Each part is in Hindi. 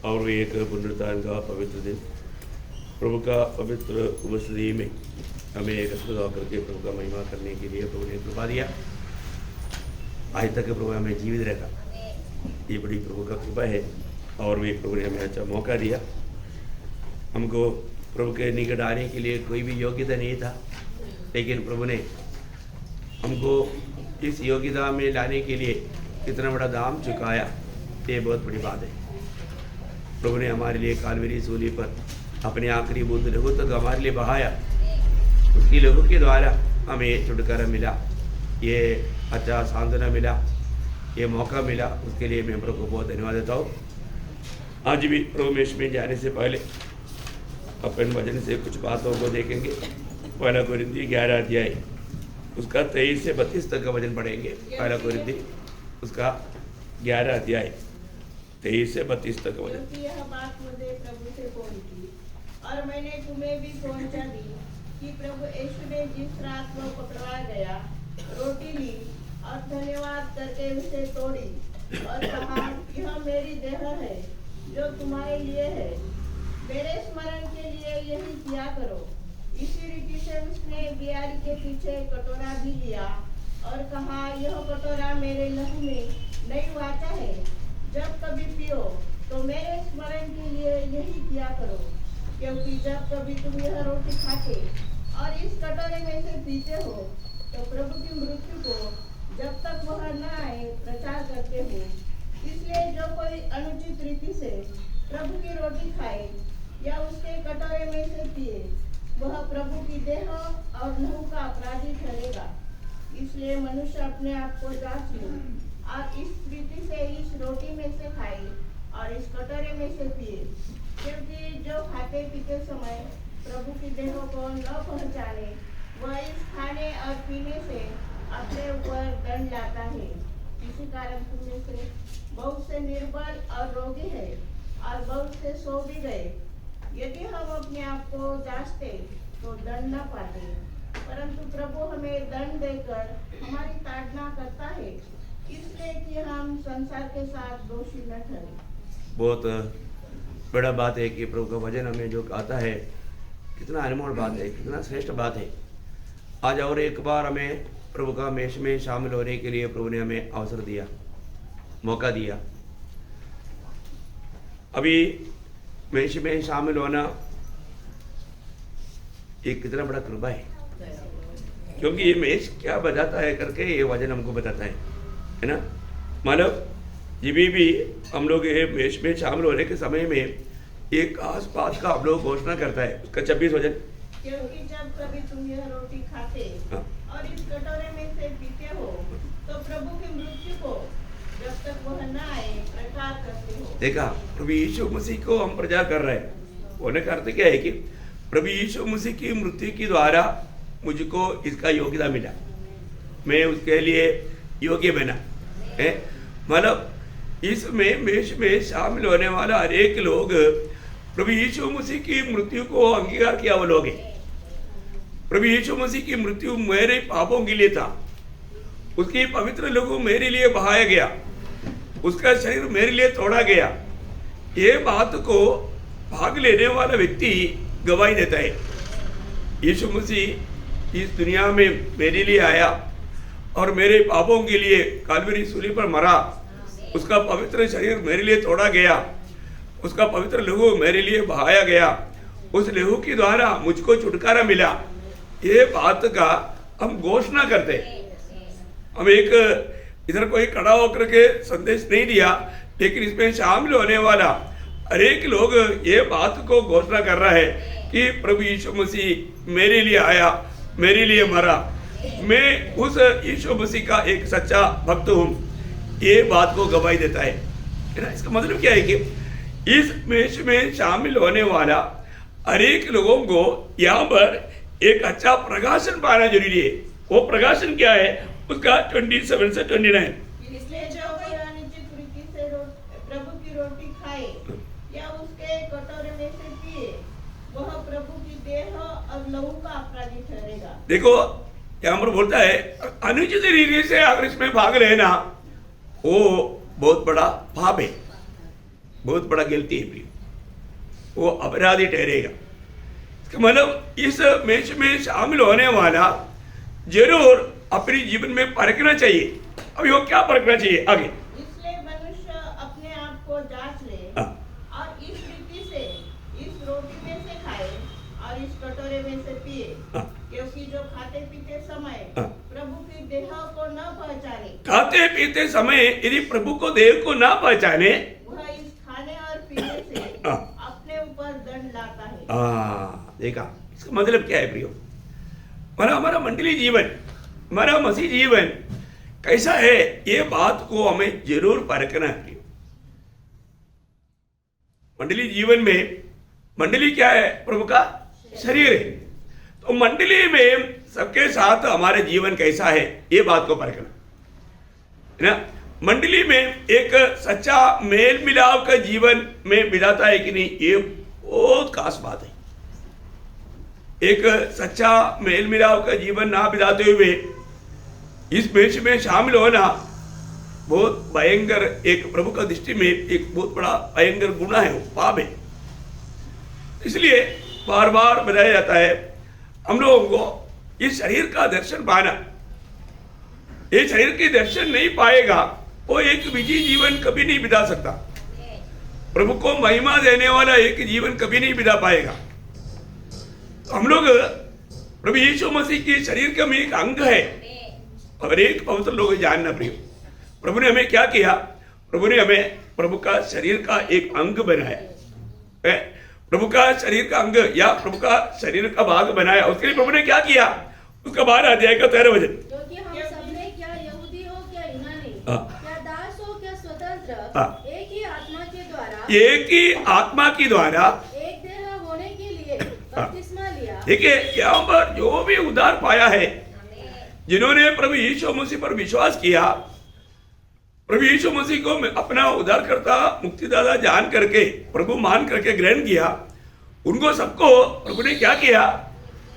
और एक पुनरुत्थान का पवित्र दिन, प्रभु का पवित्र उपस्थिति में हमें एकत्रित होकर के प्रभु का महिमा करने के लिए प्रभु ने कृपा दिया। आज तक प्रभु हमें जीवित रहता, ये बड़ी प्रभु का कृपा है। और भी प्रभु ने हमें अच्छा मौका दिया। हमको प्रभु के निकट आने के लिए कोई भी योग्यता नहीं था, लेकिन प्रभु ने हमको इस योग्यता में लाने के लिए कितना बड़ा दाम चुकाया, ये बहुत बड़ी बात है। प्रभु ने हमारे लिए कालवरी सूली पर अपने आखिरी बूंद लहू तक हमारे लिए बहाया। उसकी लहू के द्वारा हमें छुटकारा मिला, ये अच्छा सांत्वना मिला, ये मौका मिला। उसके लिए मैं प्रभु को बहुत धन्यवाद देता हूँ। आज भी प्रभु में जाने से पहले अपन वचन से कुछ बातों को देखेंगे। पहला कोरिन्थी 11 अध्याय उसका 23 से 32 तक का वचन पढ़ेंगे। पहला कोरिन्थी उसका 11 अध्याय 23 से 32 तक का वचन। यह बात मुझे प्रभु से पहुंची और मैंने तुम्हें भी पहुंचा दी कि प्रभु यीशु ने जिस रात को पकड़वाया गया, रोटी ली और धन्यवाद करके उसे तोड़ी और कहा, यह मेरी देह है जो तुम्हारे लिए है, मेरे स्मरण के लिए यही किया करो। इसी रीति से उसने बियारी के पीछे कटोरा भी लिया और कहा, यह कटोरा मेरे लहू में नई वाचा है, जब कभी पियो तो मेरे स्मरण के लिए यही किया करो। क्योंकि जब कभी तुम यह रोटी खाते और इस कटोरे में से पीते हो तो प्रभु की मृत्यु को जब तक वह न आए प्रचार करते हो। इसलिए जो कोई अनुचित रीति से प्रभु की रोटी खाए या उसके कटोरे में से पिए, वह प्रभु की देह और लहू का अपराधी ठहरेगा। इसलिए मनुष्य अपने आप को जांच ले और इस रीति से इस रोटी में से खाए और इस कटोरे में से पिए। क्योंकि जो खाते पीते समय प्रभु की देह को न पहचाने, वह इस खाने और पीने से अपने ऊपर दंड लाता है। इसी कारण तुम में से बहुत से निर्बल और रोगी है और बहुत से सो भी गए। यदि हम अपने आप को जांचते तो दंड न पाते, परंतु प्रभु हमें दंड देकर हमारी ताड़ना करता है, इसलिए कि हम संसार के साथ दोषी न ठहरे। बहुत बड़ा बात है कि प्रभु का वचन हमें जो कहता है, कितना अनमोल बात है, कितना श्रेष्ठ बात है। आज और एक बार हमें प्रभु का मेष में शामिल होने के लिए प्रभु ने हमें अवसर दिया, मौका दिया। अभी मेष में शामिल होना एक कितना बड़ा कृपा है, क्योंकि ये मेष क्या बताता है करके ये वचन हमको बताता है ना। मतलब जब भी हम लोग ये मेष में शामिल होने के समय में एक खास बात का हम लोग घोषणा करता है। उसका 26 वचन, क्योंकि जब कभी तुम यह रोटी खाते और इस कटोरे में से पीते हो तो प्रभु की मृत्यु को जब तक वह न आए प्रचार करते हो। देखा, प्रभु यीशु मसीह को हम प्रचार कर रहे हैं। होने का अर्थ क्या है कि प्रभु यीशु मसीह की मृत्यु के द्वारा मुझको इसका योग्यता मिला, मैं उसके लिए योग्य बना है। मतलब इसमें मेष में शामिल होने वाला हर एक लोग प्रभु यीशु मसीह की मृत्यु को अंगीकार किया वो लोग हैं। प्रभु यीशु मसीह की मृत्यु मेरे पापों के लिए था, उसकी पवित्र लहू मेरे लिए बहाया गया, उसका शरीर मेरे लिए तोड़ा गया। ये बात को भाग लेने वाला व्यक्ति गवाही देता है। यीशु मसीह इस दुनिया में मेरे लिए आया और मेरे पापों के लिए कालवरी सूली पर मरा, उसका पवित्र शरीर मेरे लिए तोड़ा गया, उसका पवित्र लहू मेरे लिए बहाया गया, उस लहू के द्वारा मुझको छुटकारा मिला। ये बात का हम घोषणा करते। हम एक इधर कोई खड़ा होकर के संदेश नहीं दिया, लेकिन इसमें शामिल होने वाला हर एक लोग ये बात को घोषणा कर रहा है कि प्रभु यीशु मसीह मेरे लिए आया, मेरे लिए मरा, मैं उस यीशु मसीह का एक सच्चा भक्त हूँ। ये बात को गवाही देता है ना। इसका मतलब क्या है कि इस मेष में शामिल होने वाला हर एक लोगों को यहाँ पर एक अच्छा प्रकाशन पाना जरूरी है। वो प्रकाशन क्या है? उसका 27 से 29। इसलिए जो कोई अनुचित रीति से प्रभु की रोटी खाए या उसके कटोरे में से पिए, वह प्रभु की देह और लहू का अपराधी ठहरेगा। देखो यहाँ पर बोलता है अनुचित रीति से अगर इसमें भाग लेना वो बहुत बड़ा पाप है, बहुत बड़ा गलती है प्रिय, वो अपराधी ठहरेगा। मतलब इस मैच में शामिल होने वाला जरूर अपने जीवन में परखना चाहिए। अब वो क्या परखना चाहिए आगे? इसलिए मनुष्य अपने आप को जांच ले हाँ। और इस रीति से इस रोटी में से खाए और इस कटोरे में से पिए, हाँ। क्योंकि जो खाते पीते समय हाँ। प्रभु की देह को न पहचाने, खाते पीते समय यदि प्रभु को देव को ना पहचाने, वह इस खाने और पीने से हाँ। अपने ऊपर दंड लाता है। देखा इसका मतलब क्या है प्रियो? हमारा मंडली जीवन, हमारा मसीह जीवन कैसा है, ये बात को हमें जरूर परखना है। मंडली जीवन में, मंडली क्या है? प्रभु का शरीर है। तो मंडली में सबके साथ हमारे जीवन कैसा है, ये बात को परखना है ना। मंडली में एक सच्चा मेल मिलाप का जीवन में बिताता है कि नहीं, ये बहुत खास बात है। एक सच्चा मेल मिलाप का जीवन ना बिताते हुए इस मैच में शामिल होना बहुत भयंकर, एक प्रभु का दृष्टि में एक बहुत बड़ा भयंकर गुनाह है, वो पाप है। इसलिए बार बार बताया जाता है हम लोगों को इस शरीर का दर्शन पाना। ये शरीर के दर्शन नहीं पाएगा वो एक विजयी जीवन कभी नहीं बिता सकता। प्रभु को महिमा देने वाला एक जीवन कभी नहीं बिता पाएगा। हम लोग प्रभु यीशु मसीह के शरीर का में एक अंग है और एक पवित्र लोग जानना प्रिय। प्रभु ने हमें क्या किया? प्रभु ने हमें प्रभु का शरीर का एक अंग बनाया, प्रभु का शरीर का अंग या प्रभु का शरीर का भाग बनाया। उसके लिए प्रभु ने क्या किया? उसका 12 अध्याय का 13 वचन, क्योंकि हम सब ने क्या यहूदी हो क्या यूनानी, हाँ। क्या दास हो क्या स्वतंत्र, हाँ। एक ही आत्मा के द्वारा एक देह होने के लिए बपतिस्मा लिया। देखिए यहाँ पर जो भी उद्धार पाया है, जिन्होंने प्रभु यीशु मसीह पर विश्वास किया, प्रभु यीशु मसीह को अपना उद्धारकर्ता मुक्तिदाता जान करके, प्रभु मान करके ग्रहण किया, उनको सबको प्रभु ने क्या किया?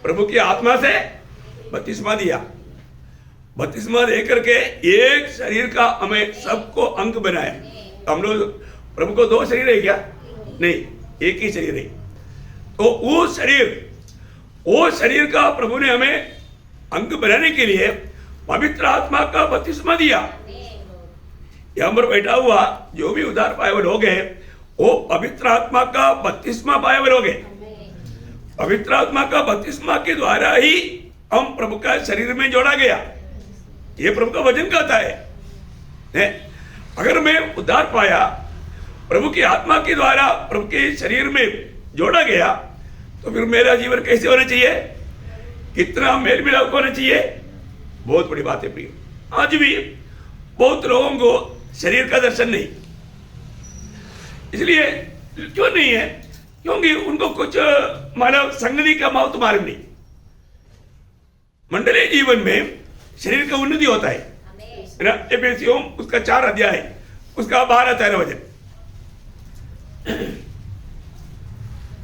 प्रभु की आत्मा से बपतिस्मा दिया। बपतिस्मा दे करके एक शरीर का हमें सबको अंग बनाया। हम लोग प्रभु को 2 शरीर है क्या? नहीं, एक ही शरीर है। तो वो शरीर का प्रभु ने हमें अंग बनाने के लिए पवित्र आत्मा का बपतिस्मा दिया। यहां पर बैठा हुआ जो भी उद्धार पाए हुए लोग हैं, वो पवित्र आत्मा का बपतिस्मा पाए हुए लोग हैं। पवित्र आत्मा का बपतिस्मा के द्वारा ही हम प्रभु का शरीर में जोड़ा गया। ये प्रभु का वचन कहता है। अगर मैं उद्धार पाया, प्रभु की आत्मा के द्वारा प्रभु के शरीर में जोड़ा गया, तो फिर मेरा जीवन कैसे होना चाहिए? कितना मेल मिलाप होना चाहिए? बहुत बड़ी बात है प्रिय। आज भी बहुत लोगों को शरीर का दर्शन नहीं। इसलिए क्यों नहीं है? क्योंकि उनको कुछ मानव संगति का माउथ मालूम नहीं। मंडलीय जीवन में शरीर का उन्नति होता है ना। एफेसियों उसका 4 अध्याय है, उसका 12-13 वचन,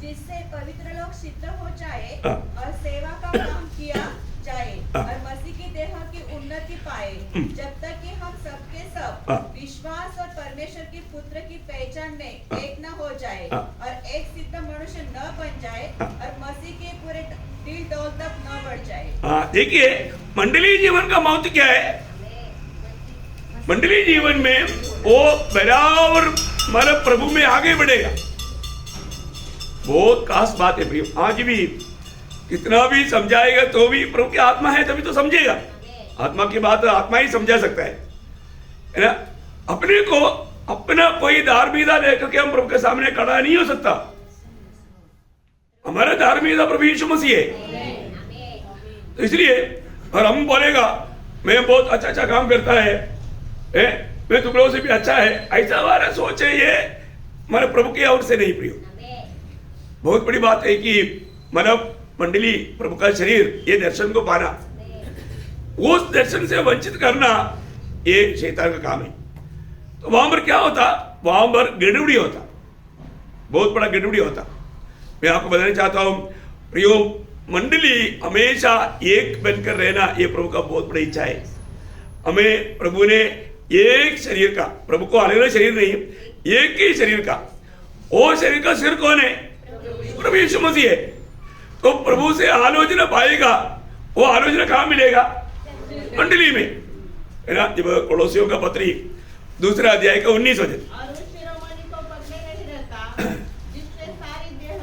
जिससे पवित्र लोग सिद्ध हो जाए हाँ। और सेवा का काम किया जाए हाँ। और मसीह की देह की उन्नति पाए, जब तक कि हम सबके सब हाँ। विश्वास और परमेश्वर के पुत्र की पहचान में हाँ। एक न हो जाए हाँ। और एक सिद्ध मनुष्य न बन जाए हाँ। और मसीह के पूरे दिल डोल तक न बढ़ जाए। देखिए मंडलीय जीवन का महत्व क्या है? मंडलीय जीवन में वो बराबर मतलब प्रभु में आगे बढ़ेगा। बहुत खास बात है प्रिय। आज भी कितना भी समझाएगा तो भी प्रभु की आत्मा है तभी तो समझेगा। आत्मा की बात आत्मा ही समझा सकता है ना। अपने को अपना कोई धार्मिकता लेकर के हम प्रभु के सामने खड़ा नहीं हो सकता। हमारा धार्मिकता प्रभु यीशु मसीह है। तो इसलिए और हम बोलेगा मैं बहुत अच्छा काम करता है, मैं तुम लोगों से भी अच्छा है, ऐसा हमारा सोच है। ये हमारे प्रभु की ओर से नहीं प्रिय। बहुत बड़ी बात है कि मानव मंडली प्रभु का शरीर, ये दर्शन को पाना, उस दर्शन से वंचित करना ये शैतान का काम है। तो वहां पर क्या होता? वहां पर गड़बड़ी होता, बहुत बड़ा गड़बड़ी होता। मैं आपको बताना चाहता हूं प्रियो, मंडली हमेशा एक बनकर रहना ये प्रभु का बहुत बड़ी इच्छा है। हमें प्रभु ने एक शरीर का, प्रभु को अलग अलग शरीर नहीं, एक ही शरीर का वो शरीर का सिर कौन है? प्रभु यीशु मसीह है। तो प्रभु से आलोचना पाएगा, वो आलोचना कहाँ मिलेगा? मंडली में, है ना। जब कोलोसियों का पत्री 2 अध्याय का 19 वचन, और उस शिरोमणि को पकड़े नहीं रहता जिससे सारी देह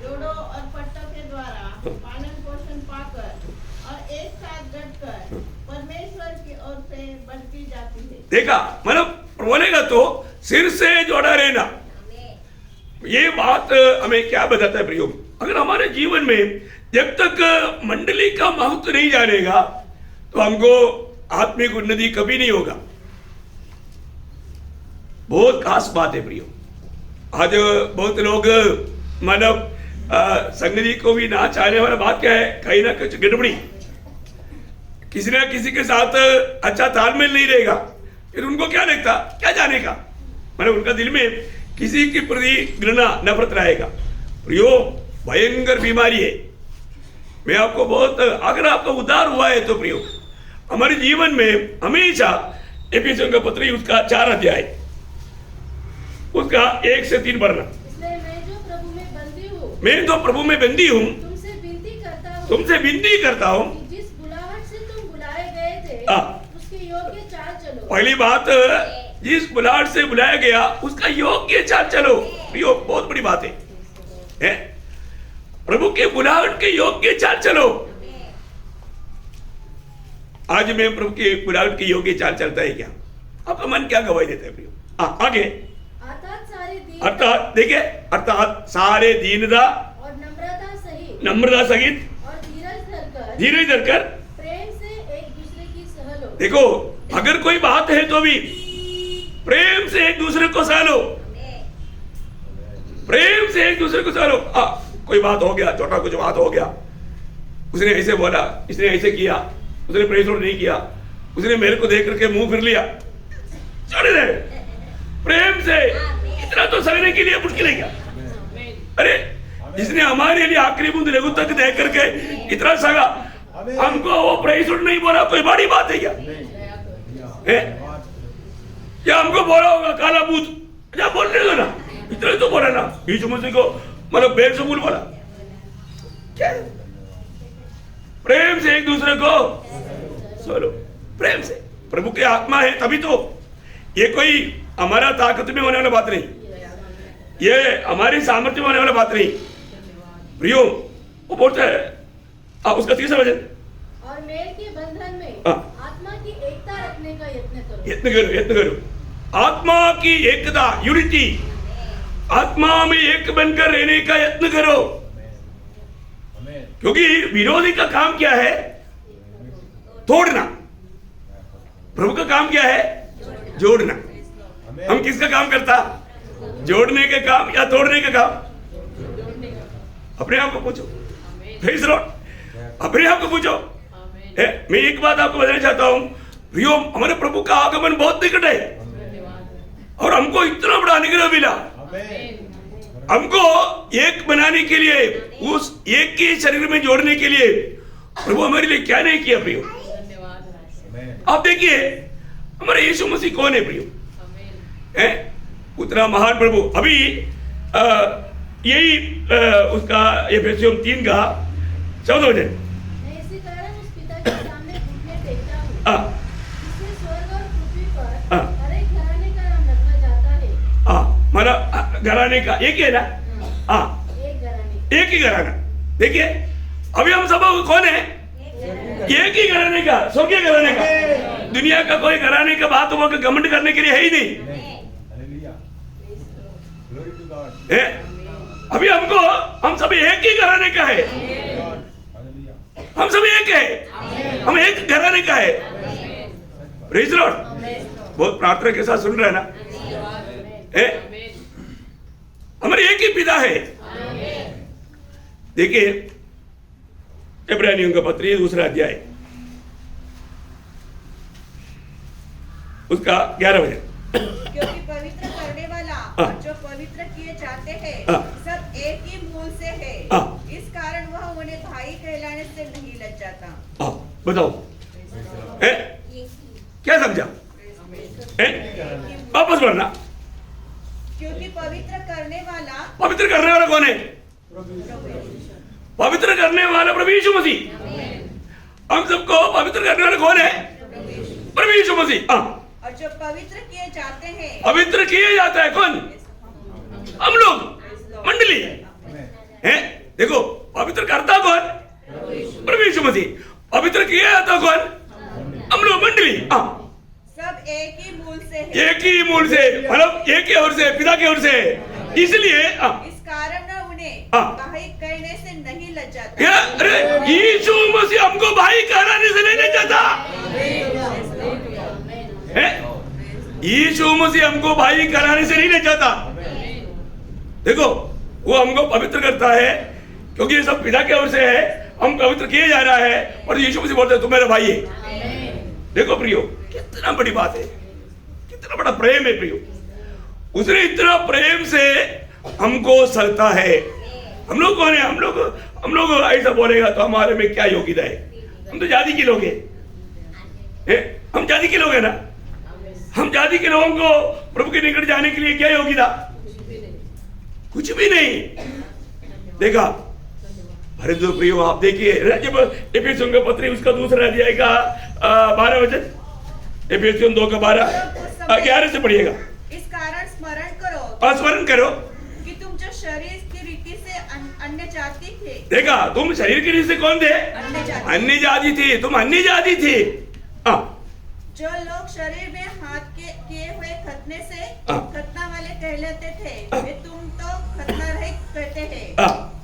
जोड़ों और पट्टों के द्वारा पालन पोषण पाकर और एक साथ डटकर परमेश्वर की ओर से बढ़ती जाती है। देखा, मतलब बोलेगा तो सिर से जोड़ा रहना। ये बात हमें क्या बताता है प्रियो? अगर हमारे जीवन में जब तक मंडली का महत्व नहीं जानेगा तो हमको आत्मिक उन्नति कभी नहीं होगा। बहुत खास बात है प्रियो। आज बहुत लोग मतलब संगति को भी ना चाहने वाला बात क्या है? कहीं ना कुछ गड़बड़ी, किसी ना किसी के साथ अच्छा तालमेल नहीं रहेगा, फिर उनको क्या लगता, क्या जाने का, मतलब उनका दिल में किसी के प्रति घृणा नफरत रहेगा। प्रियो, भयंकर बीमारी है। मैं आपको बहुत, अगर आपका उद्धार हुआ है तो प्रियो, हमारे जीवन में हमेशा एफिसियों का पत्री उसका 4 अध्याय उसका 1 से 3 पढ़ना। इसलिए मैं जो प्रभु में बंदी हूँ, मैं तो प्रभु में बंदी हूँ, तुमसे विनती करता हूँ कि जिस बुलाहट से तुम बुलाए गए थे उसके योग्य चाल चलो। पहली बात, जिस बुलाहट से बुलाया गया उसका योग्य चाल चलो। प्रियो, बहुत बड़ी बात है? प्रभु के बुलाहट के योग्य चाल चलो। आज मैं प्रभु के बुलाहट के योग्य चाल चलता है क्या? आपका मन क्या गवाही देता है प्रियो? आगे, अर्थात देखिए, अर्थात सारे दीनता और नम्रता सहित और धीरज धरकर प्रेम से एक दूसरे की सह लो। देखो, अगर कोई बात है तो भी प्रेम से एक दूसरे को सह लो। प्रेम से एक दूसरे को सह लो। कोई बात हो गया, छोटा कुछ बात हो गया, उसने ऐसे बोला, इसने ऐसे किया, उसने प्रेस नहीं किया, उसने मेरे को देख करके मुंह फिर लिया, छोड़ दे। प्रेम से इतना तो सहने के लिए मुश्किल है क्या? अरे, जिसने हमारे लिए आखिरी बूंद लघु तक देख करके इतना सगा, हमको वो प्रेस नहीं बोला, कोई बड़ी बात है क्या? या हमको बोला होगा काला बूथ, क्या बोलने दो ना, इतना तो बोला ना। यीशु मसीह को मतलब बेलज़बूल बोला क्या? प्रेम से एक दूसरे को सोलो, प्रेम से। प्रभु की आत्मा है तभी तो। ये कोई हमारा ताकत में होने वाला बात नहीं, ये हमारी सामर्थ्य में होने वाला बात नहीं प्रियो। वो बोलता है उसका 3रा वचन, और मेल के बंधन में आत्मा की एकता रखने का यत्न करो। आत्मा की एकता, यूनिटी, आत्मा में एक बनकर रहने का यत्न करो। क्योंकि विरोधी का काम क्या है? तोड़ना। प्रभु का काम क्या है? जोड़ना। हम किसका काम करता? जोड़ने के काम या तोड़ने के काम? अपने आप को पूछो, प्रेज़ द लॉर्ड। अपने आप को पूछो। मैं एक बात आपको बताना चाहता हूं प्रियो, हमारे प्रभु का आगमन बहुत निकट है और हमको इतना बड़ा अनुग्रह मिला। हमको एक बनाने के लिए, उस एक के शरीर में जोड़ने के लिए प्रभु हमारे लिए क्या नहीं किया प्रियो? आप देखिए, हमारे यीशु मसीह कौन है प्रियो? उतना महान प्रभु। अभी यही उसका एफेसियों 3 का 14 वचन, मैं इसी कारण उस पिता के सामने घुटने टेकता हूँ जिससे स्वर्ग और पृथ्वी पर हर एक घराने का नाम रखा जाता है। मतलब घराने का एक ही है ना? एक ही घराना। देखिए, अभी हम सब कौन है? एक ही घराने का, स्वर्गीय घराने का। दुनिया का कोई घराने का बात वो घमंड करने के लिए है ही नहीं। अभी हमको, हम सब एक ही घराने का है। हम सब एक है, हम एक घराने का है। Praise the Lord. बहुत प्रार्थना के साथ सुन रहे हैं ना? हमारे एक ही पिता है। देखिए, इब्रानियों का पत्री 2 अध्याय उसका 11 वचन, क्योंकि पवित्र करने वाला और जो पवित्र किए जाते हैं सब एक ही मूल से है। इस कारण वह उन्हें भाई कहलाने से नहीं लज्जाता। बताओ, क्या समझा? वापस पढ़ना। क्योंकि पवित्र करने वाला पवित्र करने वाला कौन है? पवित्र करने वाला प्रभु यीशु मसीह। हम सबको पवित्र करने वाला कौन है? प्रभु यीशु मसीह। और जो पवित्र किए जाते हैं पवित्र किए जाता है कौन? हम लोग, मंडली है। देखो, पवित्र करता कौन? प्रभु यीशु मसीह। पवित्र किया जाता कौन? हम लोग, मंडली। सब एक ही मूल से है, एक ही मूल से, मतलब एक ही ओर से, पिता की ओर से। इसलिए इस कारण उन्हें भाई कहने से नहीं लज्जाता। अरे यीशु मसीह हमको भाई कहलाने से नहीं लज्जाता है। यीशु मसीह हमको भाई कहलाने से नहीं लज्जाता। देखो, वो हमको पवित्र करता है क्योंकि ये सब पिता की ओर से है। हम पवित्र किए जा रहा है और यीशु मसीह बोलते हैं तू मेरा भाई है। देखो प्रियो, कितना बड़ी बात है, कितना बड़ा प्रेम है प्रियो। उसने इतना प्रेम से हमको सलता है। हम लोग कौन है? हम लोग ऐसा बोलेगा तो हमारे में क्या योग्यता है? हम तो जाति के लोग हैं। हम जाति के लोग हैं ना। हम जाति के लोगों को प्रभु के निकट जाने के लिए क्या योग्यता? कुछ भी नहीं। देखा अरे जो प्रियो, आप देखिए जब एफेसियों का पत्री उसका दूसरा अध्याय का 12 वचन, एफेसियों 2 का 12-11 से पढ़िएगा। इस कारण स्मरण करो कि तुम जो शरीर की रीति से अन्य जाति थे। देखा, तुम शरीर की रीति से कौन थे? अन्य जाति थे। तुम अन्य जाति थे। जो लोग शरीर में हाथ के किए हुए खतना से खतना वाले कहलाते थे, वे तुम तो खतना रहित कहते हैं।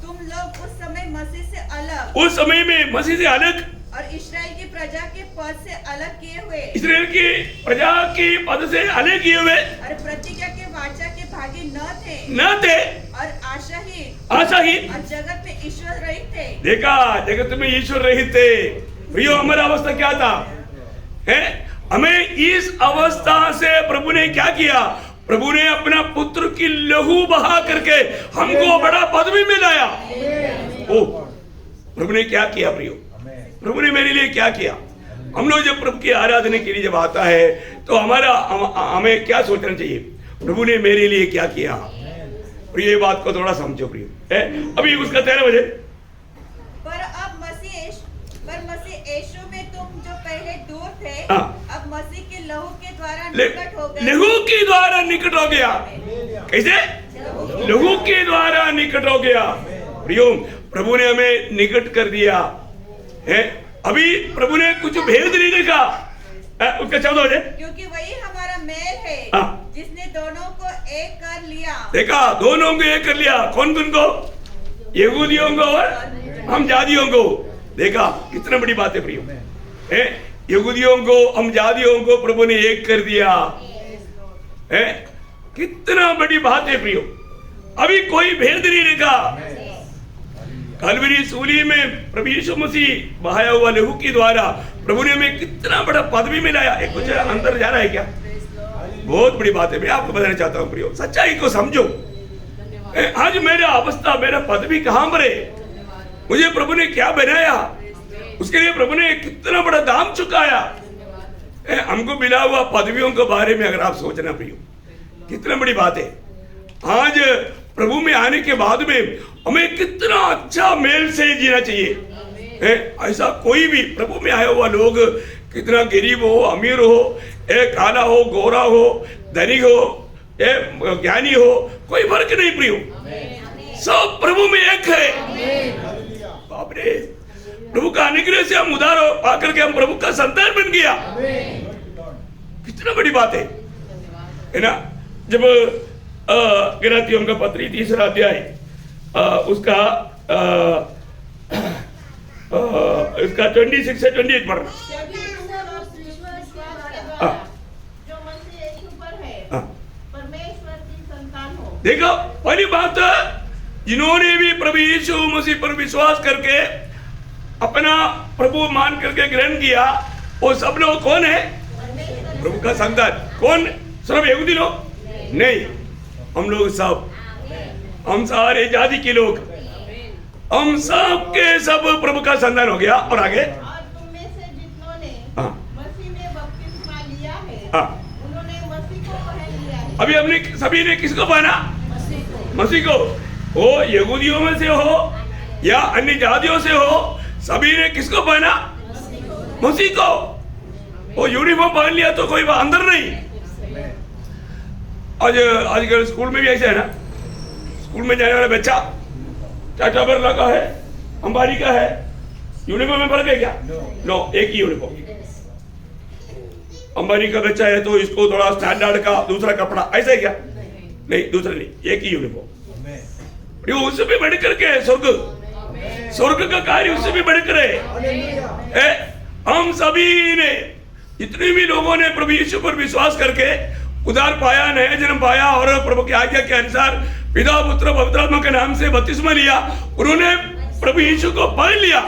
तुम लोग उस समय मसीह से अलग, उस समय में मसीह से अलग और इस्राएल की प्रजा के पद से अलग किए हुए, इस्राएल की प्रजा के पद से अलग किए हुए, और प्रतिज्ञा के वाचा के भागी न थे, और आशाहीन और जगत में ईश्वर रहित थे। देखा, जगत में ईश्वर रहित थे। प्रियो, हमारा अवस्था क्या था? हमें इस अवस्था से प्रभु ने क्या किया? प्रभु ने अपना पुत्र की लहू बहा करके हमको बड़ा पद भी मिलाया। ओ, प्रभु ने क्या किया प्रियो? प्रभु ने मेरे लिए क्या किया? हम लोग जब प्रभु की आराधना के लिए जब आता है तो हमें क्या सोचना चाहिए? प्रभु ने मेरे लिए क्या किया? प्रिय, ये बात को थोड़ा समझो प्रियो। अभी उसका 13 बजे। पर मसीह यीशु में तुम जो पहले दूर थे, अब मसीह के लहू के द्वारा निकट हो गए। लहू के द्वारा निकट हो गया। कैसे? लहू के द्वारा निकट हो गया। प्रियो, प्रभु ने हमें निकट कर दिया है। अभी प्रभु ने कुछ भेद नहीं देखा। उसका 14 बजे। क्योंकि वही हमारा मेल है, जिसने दोनों को एक कर लिया। देखा, दोनों को एक कर लिया। कौन को? यहूदियों को और हम जातियों को। देखा, कितना बड़ी बात है प्रियो। यहूदियों को, हम जातियों को प्रभु ने एक कर दिया है। कितना बड़ी बात है प्रियो। अभी कोई भेद नहीं देखा। कलवरी सूली में प्रभु यीशु मसीह बहाया हुआ लहू के द्वारा प्रभु ने हमें कितना बड़ा पद भी मिलाया। एक कुछ अंदर जा रहा है क्या? बहुत बड़ी बात है। मैं आपको बताना चाहता हूँ प्रियो, सच्चाई को समझो। आज मेरा अवस्था, मेरा पद भी कहां पर है? मुझे प्रभु ने क्या बनाया? उसके लिए प्रभु ने कितना बड़ा दाम चुकाया। हमको मिला हुआ पदवियों के बारे में अगर आप सोचना प्रियो, कितना बड़ी बात है। आज प्रभु में आने के बाद में हमें कितना अच्छा मेल से जीना चाहिए। ऐसा कोई भी प्रभु में आया हुआ लोग, कितना गरीब हो, अमीर हो, काला हो, गोरा हो, धनिक हो, ज्ञानी हो, कोई फर्क नहीं प्रियो। सब प्रभु में एक है। बाप रे, प्रभु का अनुग्रह से हम उद्धार पाकर के हम प्रभु का संतान बन गया। कितना बड़ी बात है ना। जब गलातियों का पत्री 3 अध्याय उसका 26 से 28 पढ़ना। जो मसीह यीशु पर है, परमेश्वर की संतान हो। देखो, पहली बात, जिन्होंने भी प्रभु यीशु मसीह पर विश्वास करके अपना प्रभु मान करके ग्रहण किया, वो सब लोग कौन है? प्रभु का संतान। कौन? सिर्फ यहूदी लोग नहीं, हम लोग सब, हम सारे जाति के लोग, हम सब के सब प्रभु का संतान हो गया। और आगे, और तुम में से जितनों ने मसीह में बपतिस्मा लिया है, उन्होंने मसीह को पहन लिया है। अभी हमने सभी ने किसको पहना? मसीह को। वो यहूदियों में से हो या अन्य जातियों से हो, सभी ने किसको पहना? मसीह को। वो यूनिफॉर्म पहन लिया तो कोई अंदर नहीं। आजकल स्कूल में भी ऐसा है ना, स्कूल में जाने वाला बच्चा टाटा बिरला का है, अंबानी का है, यूनिफॉर्म में पड़ गया क्या? नो, एक ही यूनिफॉर्म। अंबानी का बच्चा है तो इसको थोड़ा स्टैंडर्ड का दूसरा कपड़ा, ऐसा है क्या? नहीं, दूसरा नहीं, एक ही यूनिफॉर्म। उससे भी बढ़कर के स्वर्ग का कार्य उससे भी बढ़कर है। हम सभी ने, जितने भी लोगों ने प्रभु यीशु पर विश्वास करके उद्धार पाया, नया जन्म पाया और प्रभु की आज्ञा के अनुसार पिता पुत्र पवित्र आत्मा के नाम से बपतिस्मा लिया, उन्होंने प्रभु यीशु को पहन लिया।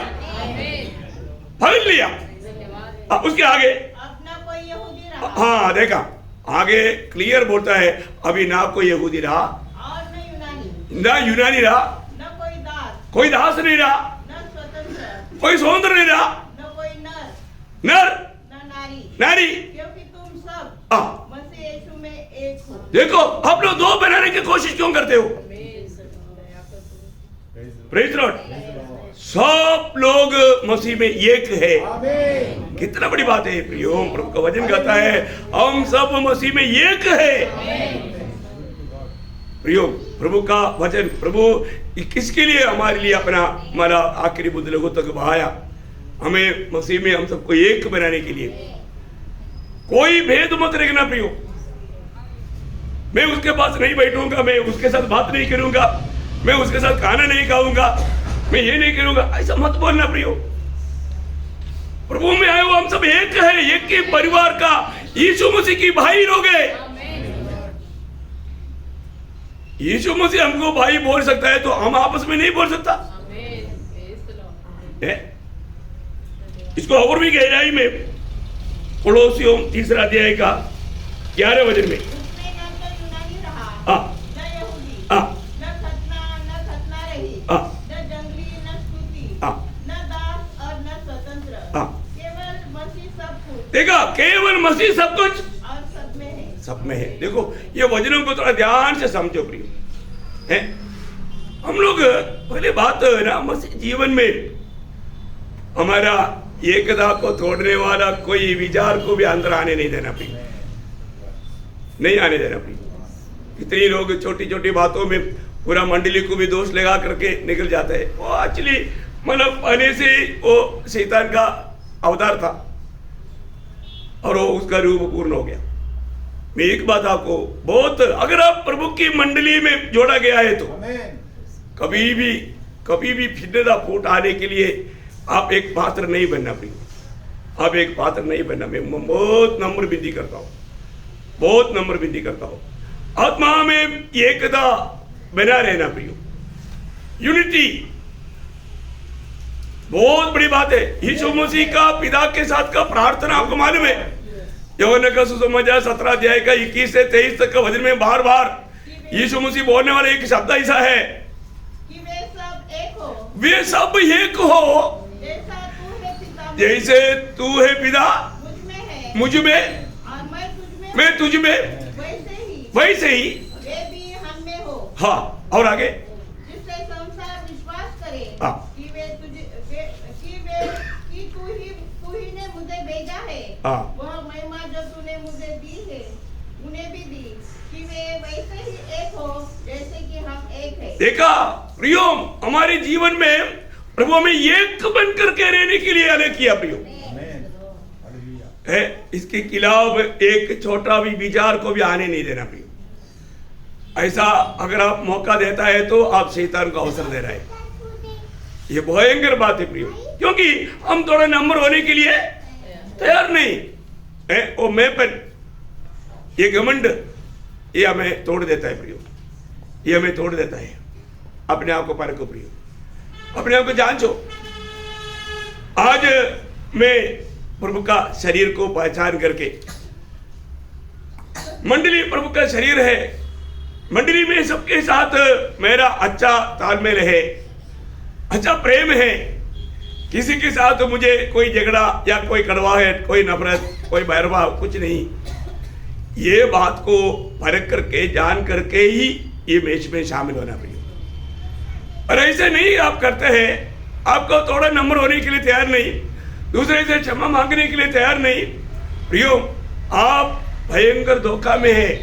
उसके आगे अपना कोई यहूदी रहा हाँ देखा, आगे क्लियर बोलता है, अभी ना कोई यहूदी रहा और न ना यूनानी रहा, न कोई दास नहीं रहा, न स्वतंत्र, कोई स्वतंत्र नहीं रहा, न कोई नर नर न नारी। क्योंकि तुम सब हाँ, मसीह यीशु में एक हो। देखो आप लोग दो बनाने की कोशिश क्यों करते हो? Praise Lord. सब लोग मसीह में एक है। कितना बड़ी बात है प्रियो, प्रभु का वचन कहता है हम सब मसीह में एक है। प्रियो, प्रभु का वचन, प्रभु किसके लिए हमारे लिए हमारा आखिरी बुद्ध लोगों तक बहाया, हमें मसीह में हम सबको एक बनाने के लिए। कोई भेद मत रखना प्रियो। मैं उसके पास नहीं बैठूंगा, मैं उसके साथ बात नहीं करूंगा, मैं उसके साथ खाना नहीं खाऊंगा, मैं ये नहीं करूंगा, ऐसा मत बोलना प्रियो। प्रभु में आए हो हम सब एक है, एक ही परिवार का यीशु मसीह की भाई लोग हैं। यीशु मसीह हमको भाई बोल सकता है तो हम आपस में नहीं बोल सकता है? इसको और भी गहराई में कोलोसियों 3 अध्याय का 11 वचन में, उसमें न तो यूनानी रहा, हाँ, न यहूदी, हाँ, न खतना रही, हाँ, न जंगली, न स्तुति, हाँ, न दास और न स्वतंत्र, हाँ। केवल मसीह सब कुछ देखा, केवल मसीह सब कुछ और सब में है। सब में है। देखो ये वचनों को थोड़ा ध्यान से समझो प्रियो, है हम लोग पहले बात है ना, मसीह जीवन में हमारा एकता को तोड़ने वाला कोई विचार को भी अंदर आने नहीं देना प्रियो, नहीं आने देना प्रियो। कितनी लोग छोटी छोटी बातों में पूरा मंडली को भी दोष लगा करके निकल जाते हैं। वो एक्चुअली मतलब पहले से वो शैतान का अवतार था और वो उसका रूप पूर्ण हो गया। मैं एक बात आपको बहुत, अगर आप प्रभु की मंडली में जोड़ा गया है तो कभी भी फितना फूट आने के लिए आप एक पात्र नहीं बनना प्रिय, आप एक पात्र नहीं बनना। मैं बहुत नम्र विनती करता हूँ, बहुत नम्र विनती करता हूँ, आत्मा में एकता बना रहना प्रियो। यूनिटी बहुत बड़ी बात है। यीशु मसीह का पिता के साथ का प्रार्थना आपको मालूम है, यूहन्ना का सुसमाचार 17 अध्याय का 21 से 23 तक का वचन में बार बार यीशु मसीह बोलने वाला एक शब्द ऐसा है कि वे सब एक हो, वे सब एक हो, जैसे तू है पिता मुझ में और मैं तुझ में, वैसे ही वे भी हम में हो। हाँ, और आगे जिससे संसार विश्वास करे हाँ, कि तू ही ने मुझे भेजा है। हाँ, वह महिमा जो तूने मुझे दी है उन्हें भी दी, कि वे वैसे ही एक हो जैसे कि हम एक है। देखा प्रियो, हमारे जीवन में प्रभु में एक बनकर के रहने के लिए अलग किया प्रियो है। इसके खिलाफ एक छोटा भी विचार को भी आने नहीं देना प्रियो। ऐसा अगर आप मौका देता है तो आप शैतान को अवसर दे रहे हैं। ये भयंकर बात है प्रियो, क्योंकि हम थोड़ा नंबर होने के लिए तैयार नहीं है। वो मैंपन, ये घमंड, ये हमें तोड़ देता है प्रियो, ये हमें तोड़ देता है। अपने आप को परखो प्रियो, अपने आप को जांचो। आज मैं प्रभु का शरीर को पहचान करके, मंडली प्रभु का शरीर है, मंडली में सबके साथ मेरा अच्छा तालमेल है, अच्छा प्रेम है। किसी के साथ मुझे कोई झगड़ा या कोई कड़वाहट, कोई नफरत, कोई बैरभाव कुछ नहीं। ये बात को परख करके जान करके ही ये मैच में शामिल होना पड़ेगा। और ऐसे नहीं आप करते हैं, आपको थोड़ा नंबर होने के लिए तैयार नहीं, दूसरे से क्षमा मांगने के लिए तैयार नहीं, प्रियो आप भयंकर धोखा में है।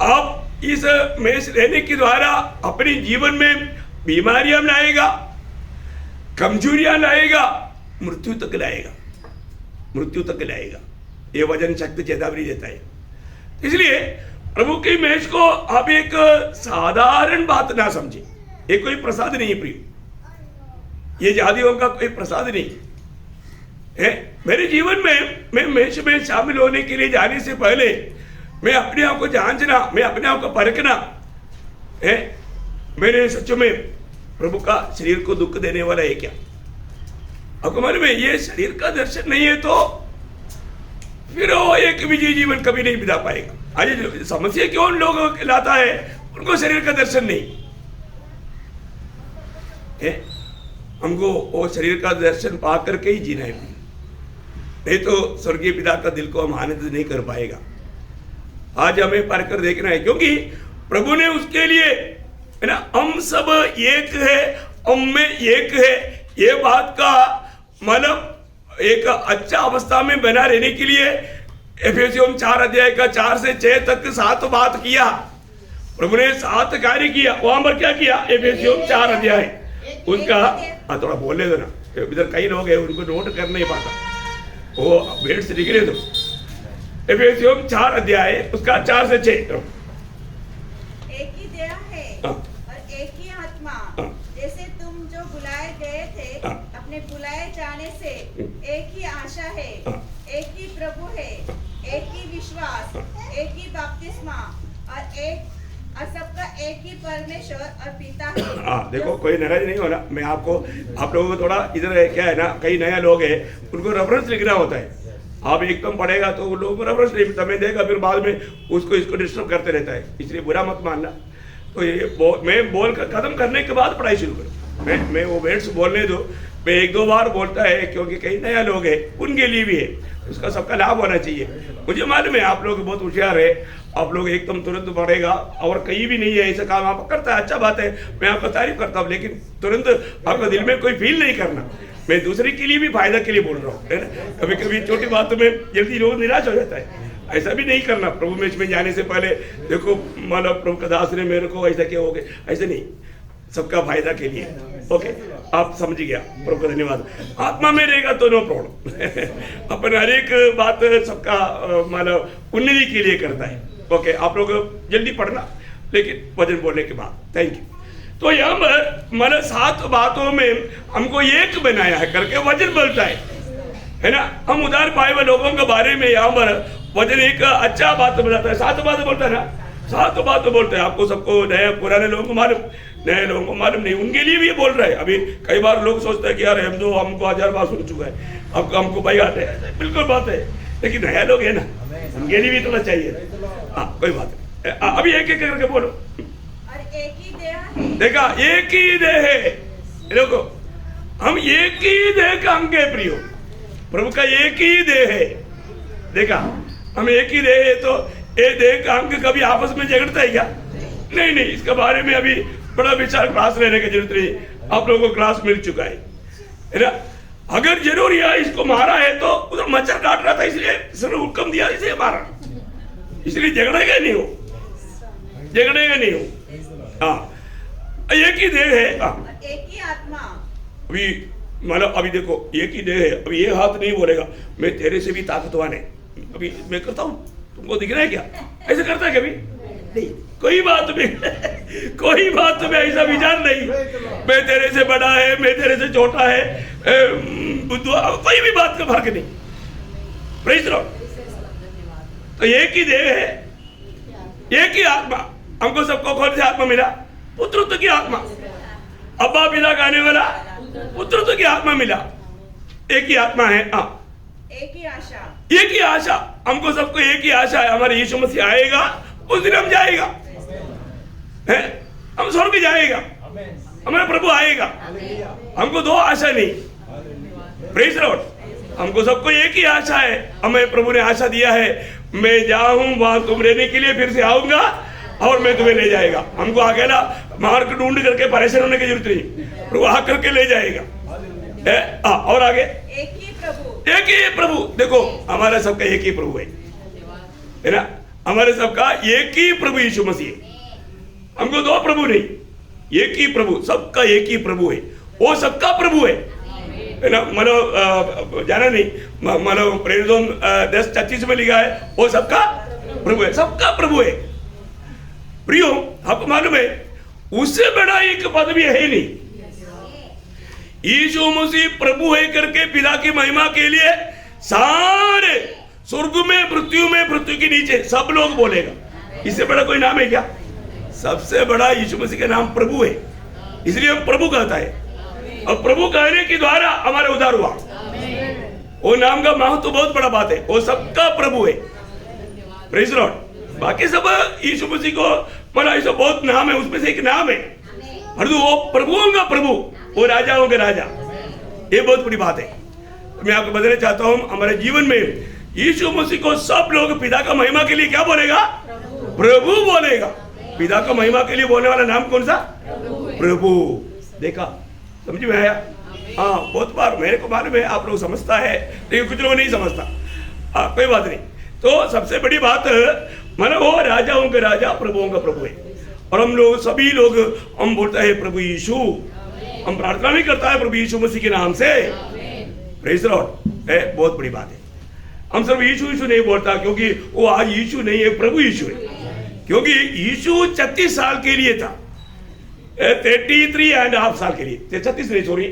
आप इस मैच रहने के द्वारा अपने जीवन में बीमारियां लाएगा, कमजोरियां लाएगा, मृत्यु तक लाएगा, मृत्यु तक लाएगा। ये वजन शक्ति चेतावनी देता है। इसलिए प्रभु की मैच को आप एक साधारण बात ना समझे। ये कोई प्रसाद नहीं है प्रिय, ये जादियों का कोई प्रसाद नहीं है। मेरे जीवन में मैं मैच में शामिल होने के लिए जाने से पहले मैं अपने आप को जांचना, मैं अपने आप को परखना है, मेरे सच में प्रभु का शरीर को दुख देने वाला है क्या? आपको मालूम है ये शरीर का दर्शन नहीं है तो फिर वो एक विजयी जीवन कभी नहीं बिता पाएगा। आज समस्या क्यों लोग लाता है, उनको शरीर का दर्शन नहीं है। हमको वो शरीर का दर्शन पा करके ही जीना है, नहीं तो स्वर्गीय पिता का दिल को हम आनंद नहीं कर पाएगा। आज हमें पढ़ कर देखना है, क्योंकि प्रभु ने उसके लिए है ना, हम सब एक है, हम में एक है, ये बात का मतलब एक अच्छा अवस्था में बना रहने के लिए एफेसियों 4 अध्याय का 4 से 6 तक 7 बात किया। प्रभु ने 7 कार्य किया। वहां पर क्या किया? एफेसियों 4 अध्याय उसका थोड़ा बोलने दो ना, इधर कई लोग हैं उनको नोट कर नहीं पाता, वो वेट से निकले दो। एफेसियों 4 अध्याय उसका 4 से 6। एक ही देह है और एक ही आत्मा, जैसे तुम जो बुलाए गए थे अपने बुलाए जाने से एक ही आशा है, एक ही प्रभु है, एक ही विश्वास, एक ही बपतिस्मा और एक और सबका एक ही परमेश्वर और पिता है। देखो कोई नाराज नहीं होना। मैं आप लोगों को थोड़ा इधर क्या है ना, कई नया लोग हैं उनको रेफरेंस लिखना होता है। आप एकदम पढ़ेगा तो उन लोगों को रेफरेंस नहीं समय देगा, फिर बाद में उसको इसको डिस्टर्ब करते रहता है, इसलिए बुरा मत मानना। तो ये मैं बोल कर खत्म करने के बाद पढ़ाई शुरू करूँ। मैं वो वर्ड्स बोलने दो, मैं 1-2 बार बोलता है क्योंकि कई नया लोग हैं उनके लिए भी है, उसका सबका लाभ होना चाहिए। मुझे मालूम है आप लोग बहुत होशियार है, आप लोग एकदम तुरंत पढ़ेगा और कहीं भी नहीं है ऐसा काम आप करता है, अच्छा बात है, मैं आपका तारीफ करता हूँ, लेकिन तुरंत आपका दिल में कोई फील नहीं करना। मैं दूसरे के लिए भी फायदा के लिए बोल रहा हूँ, है ना। कभी कभी छोटी बातों में जल्दी लोग निराश हो जाता है, ऐसा भी नहीं करना। प्रभु मैच में जाने से पहले देखो मतलब प्रभु का दास ने मेरे को ऐसा क्या हो गया, ऐसे नहीं, सबका फायदा के लिए। ओके, आप समझ गया, प्रभु का धन्यवाद। आत्मा में रहेगा तो नो प्रॉब्लम अपन हर एक बात सबका मतलब उन्नति के लिए करता है। ओके, आप लोग जल्दी पढ़ना लेकिन वचन बोलने के बाद। Thank you. तो यहाँ पर मतलब 7 बातों में हमको एक बनाया है करके वचन बोलता है ना। हम उधार पाए हुए लोगों के बारे में यहाँ पर वचन एक अच्छा बात बताता है, 7 बात बोलता है ना, 7 बात बोलता है। आपको सबको नए पुराने लोगों को मालूम, नए लोगों को मालूम नहीं, उनके लिए भी ये बोल रहा है। अभी कई बार लोग सोचते हैं कि यार हम तो हमको 1000 बार सुन चुका है, अब हमको भाई आते हैं, बिल्कुल बात है, लेकिन नया लोग है ना, उनके लिए भी थोड़ा चाहिए। हाँ कोई बात नहीं, अभी एक एक करके बोलो। और एक ही देह है। देखा, एक ही देह है। देखो हम एक ही देह का अंग है प्रियो, प्रभु का एक ही देह है। देखा, हम एक ही देह है तो ये देह का अंग कभी आपस में झगड़ता है क्या? नहीं नहीं, इसके बारे में अभी बड़ा विचार क्लास लेने की जरूरत नहीं, आप लोगों को क्लास मिल चुका है ना। अगर जरूर यह इसको मारा है तो उधर मच्छर काट रहा था इसलिए सिर्फ हुक्म दिया इसे मारा, इसलिए झगड़ेगा नहीं हो, झगड़ेगा नहीं हो। हाँ, एक ही देह है। एक ही आत्मा। अभी मतलब अभी देखो एक ही देह है, अभी ये हाथ नहीं बोलेगा मैं तेरे से भी ताकतवान है, अभी मैं करता हूँ, तुमको दिख रहा है क्या? ऐसे करता है कभी नहीं, कोई बात में कोई बात में ऐसा विचार नहीं, मैं तेरे से बड़ा है, मैं तेरे से छोटा है, कोई भी बात का फर्क नहीं। Praise the Lord. तो एक ही देह है, एक ही आत्मा। हमको सबको कौन सी आत्मा मिला? पुत्रत्व की आत्मा। अब्बा पिता गाने वाला पुत्रत्व की आत्मा मिला, एक ही आत्मा है। हाँ, एक ही आशा। एक ही आशा, हमको सबको एक ही आशा है, हमारे यीशु मसीह आएगा उस दिन हम जाएगा, है हम स्वर्ग जाएगा, हमारा प्रभु आएगा। हमको 2 आशा नहीं। Praise the Lord. हमको सबको एक ही आशा है, हमें प्रभु ने आशा दिया है मैं जहाँ हूँ वहां तुम रहने के लिए फिर से आऊंगा और मैं तुम्हें ले जाएगा। हमको अकेला मार्ग ढूंढ करके परेशान होने की जरूरत नहीं, प्रभु आ करके ले जाएगा। और आगे एक ही प्रभु, एक ही प्रभु। देखो हमारा सबका एक ही प्रभु है ना, हमारे सबका एक ही प्रभु यीशु मसीह। हमको दो प्रभु नहीं, एक ही प्रभु, सबका एक ही प्रभु है, वो सबका प्रभु है ना। मानो जाना नहीं, मानो प्रेरितों 10:36 में लिखा है वो सबका प्रभु है, सबका प्रभु है। प्रियो आपको मालूम है उससे बड़ा एक पद भी है नहीं। यीशु मसीह प्रभु है करके पिता की महिमा के लिए सारे स्वर्ग में पृथ्वी के नीचे सब लोग बोलेगा। इससे बड़ा कोई नाम है क्या? सबसे बड़ा यीशु मसीह का नाम प्रभु है, इसलिए हम प्रभु कहता है। और प्रभु कहने के द्वारा हमारे उद्धार हुआ। वो नाम का महत्व तो बहुत बड़ा बात है, वो सबका प्रभु है। Praise Lord. बाकी सब यीशु मसीह को बड़ा ऐसा बहुत नाम है, उसमें से एक नाम है, परंतु वो प्रभुओं का प्रभु, वो राजाओं के राजा। ये बहुत बड़ी बात है। मैं आपको बताना चाहता हूँ हमारे जीवन में यीशु मसीह को सब लोग पिता का महिमा के लिए क्या बोलेगा? प्रभु बोलेगा। पिता का महिमा के लिए बोलने वाला नाम कौन सा? प्रभु। देखा, समझ में आया? हाँ, बहुत बार मेरे को मालूम है आप लोग समझता है, लेकिन कुछ लोग नहीं समझता। कोई बात नहीं। तो सबसे बड़ी बात मानो वो राजाओं के राजा प्रभुओं का प्रभु है। और हम लोग सभी लोग हम बोलते हैं प्रभु यीशु, हम प्रार्थना भी करता है प्रभु यीशु मसीह के नाम से। Praise Lord. बहुत बड़ी बात है। हम सब यीशु यीशु नहीं बोलता, क्योंकि वो आज यीशु नहीं है, प्रभु यीशु है। क्योंकि यीशु 36 साल के लिए था, 33.5 साल के लिए, 36 नहीं सॉरी